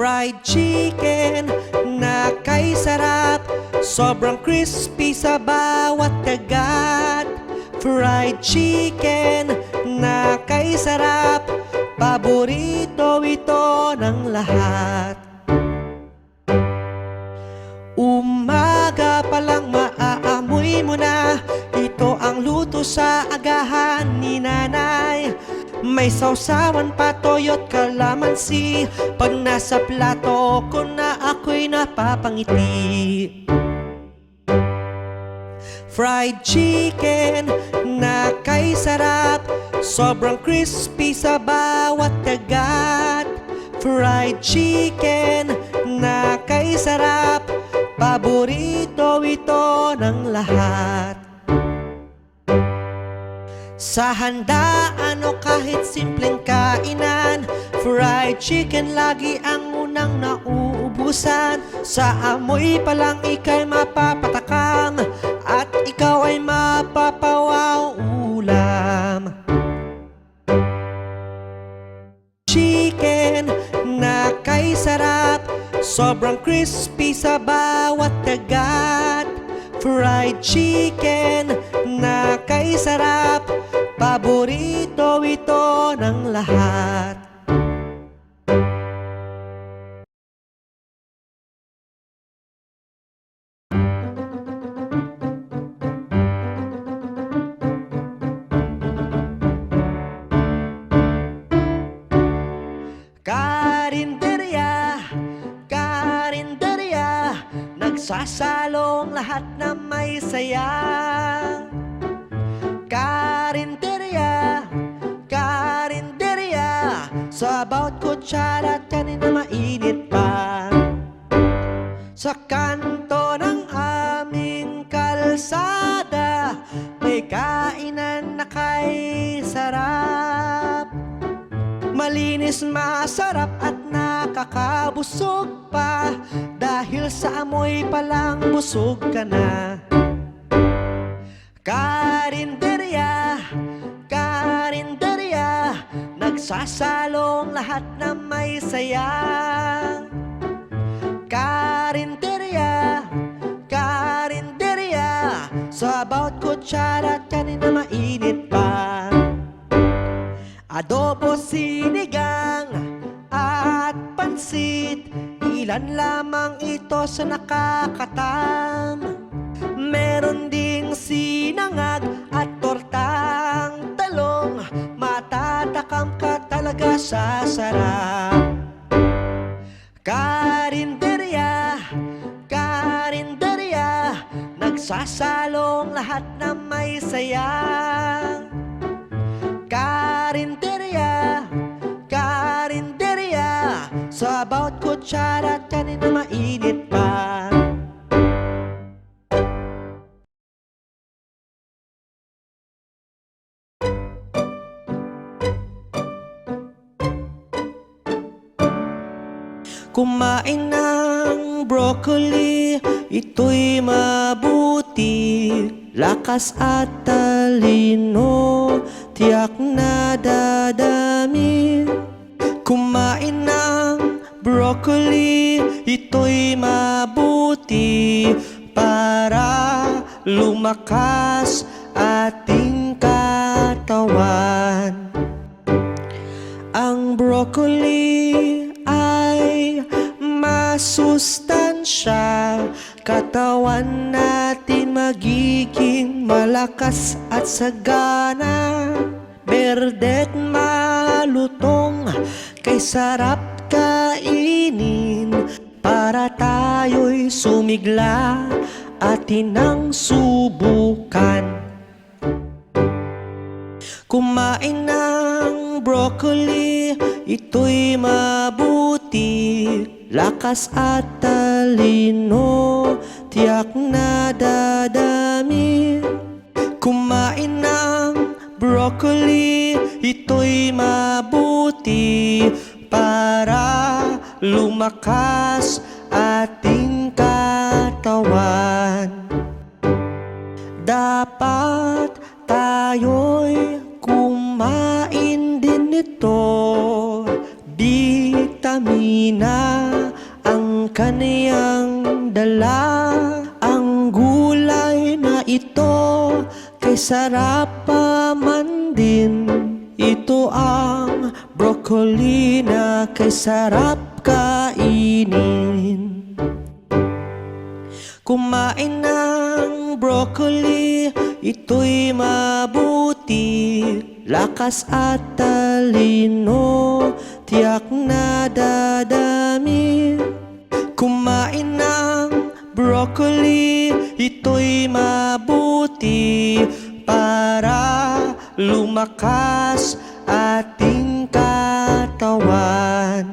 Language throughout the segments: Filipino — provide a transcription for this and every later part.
Fried chicken na kay sarap, sobrang crispy sa bawat kagat. Fried chicken na kay sarap, paborito ito ng lahat. Umaga pa lang maaamoy mo na, ito ang luto sa agahan ni nanay. May sausawan pa, toyo't kalamansi, pag nasa plato ko na ako'y napapangiti. Fried chicken na kay sarap, sobrang crispy sa bawat kagat. Fried chicken na kay sarap, paborito ito ng lahat. Sa handaan o kahit simpleng kainan, fried chicken lagi ang unang nauubusan. Sa amoy pa lang ika'y mapapatakam, at ikaw ay mapapawaw ulam. Chicken na kay sarap, sobrang crispy sa bawat kagat. Fried chicken na kay sarap, paborito ito ng lahat. Karinderya, karinderya, nagsasalong lahat na may saya. Karinderya, karinderya, sa bawat kutsara kanin na mainit pa. Sa kanto ng aming kalsada, may kainan na kay sarap. Malinis, masarap at nakakabusog pa, dahil sa amoy pa lang busog ka na. Karinderya, karinderya, nagsasalong lahat na may saya. Karinderya, karinderya, sa bawat kutsara kanin na mainit pa. Adobo, sinigang at pansit, ilan lamang ito sa nakakatam. Meron ding sinangag at tortang talong, matatakam ka talaga sa sarap. Karinderya, karinderya, nagsasalong lahat na may saya. Karinderya, karinderya, sa bawat kutsara kanin na mainit pa. Kumain ng broccoli, ito'y mabuti. Lakas at talino, tiyak na dadami. Kumain ng broccoli, ito'y mabuti, para lumakas ating katawan. Ang broccoli ay masustansya, katawan natin magiging malakas at sagana. Berde't malutong, kay sarap kainin, para tayo'y sumigla, atin ang subukan. Kumain ng broccoli, ito'y mabuti. Lakas at talino, tiyak na dadami. Kumain ng broccoli, ito'y mabuti, para lumakas ating katawan. Dapat tayo'y kumain din nito, bitamina kaniyang dala. Ang gulay na ito kay sarap pa man din. Ito ang broccoli na kay sarap kainin. Kumain ng broccoli, ito'y mabuti. Lakas at talino, tiyak na dadami. Kumain ng broccoli, ito'y mabuti para lumakas ating katawan.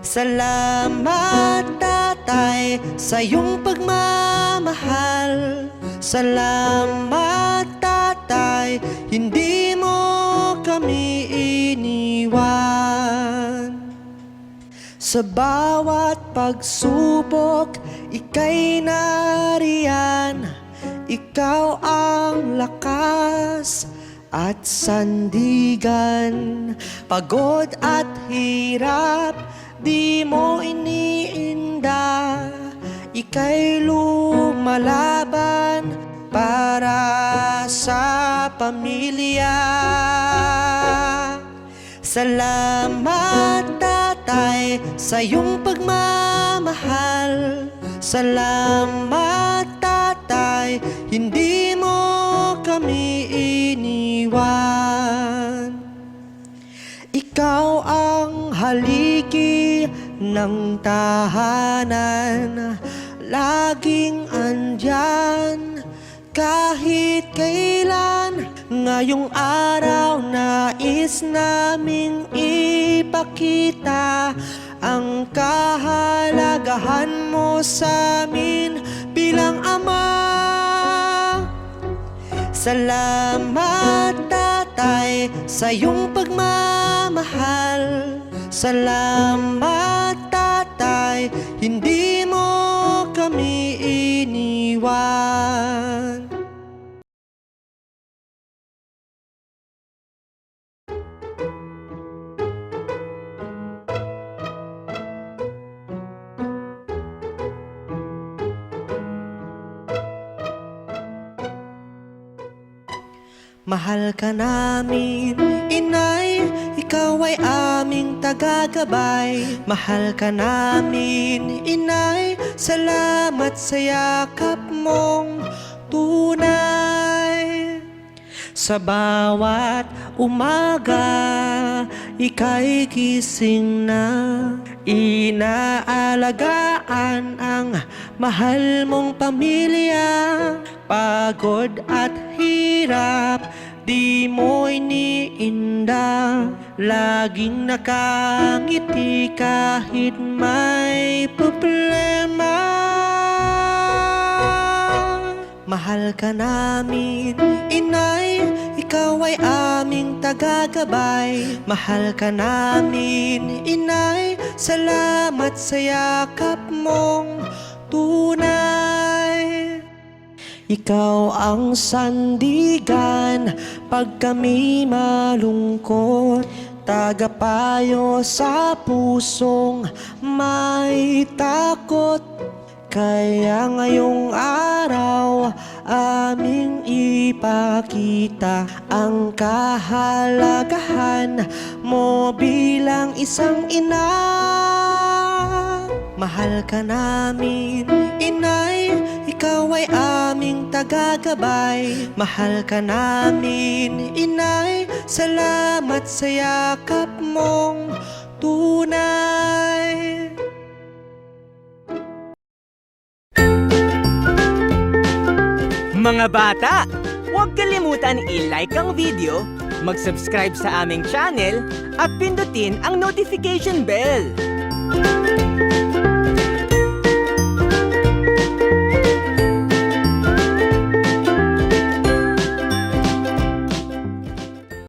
Salamat tatay sa iyong pagmamahal. Salamat tatay, hindi mo kami iniwan. Sa bawat pagsubok, ika'y nariyan. Ikaw ang lakas at sandigan. Pagod at hirap, di mo iniinda. Ika'y lumalaban para sa pamilya. Salamat tatay sa iyong pagmamahal. Salamat tatay, hindi mo kami iniwan. Ikaw ang haligi ng tahanan, laging andyan kahit kailan. Ngayong araw nais naming ipakita ang kahalagahan mo sa amin bilang ama. Salamat tatay sa iyong pagmamahal. Salamat tatay, hindi mo kami iniwan. Mahal ka namin, inay, ikaw ay aming tagagabay. Mahal ka namin, inay, salamat sa yakap mong tunay. Sa bawat umaga, ika'y gising na. Inaalagaan ang mahal mong pamilya. Pagod at hirap, di mo iniinda. Laging nakangiti kahit may problema. Mahal ka namin, inay, ikaw ay aming tagagabay. Mahal ka namin, inay, salamat sa yakap mong tunay. Ikaw ang sandigan pag kami malungkot, tagapayo sa pusong may takot. Kaya ngayong araw aming ipakita ang kahalagahan mo bilang isang ina. Mahal ka namin, inay, ikaw ay aming tagagabay. Mahal ka namin, inay, salamat sa yakap mong tunay. Mga bata, huwag kalimutan i-like ang video, mag-subscribe sa aming channel, at pindutin ang notification bell.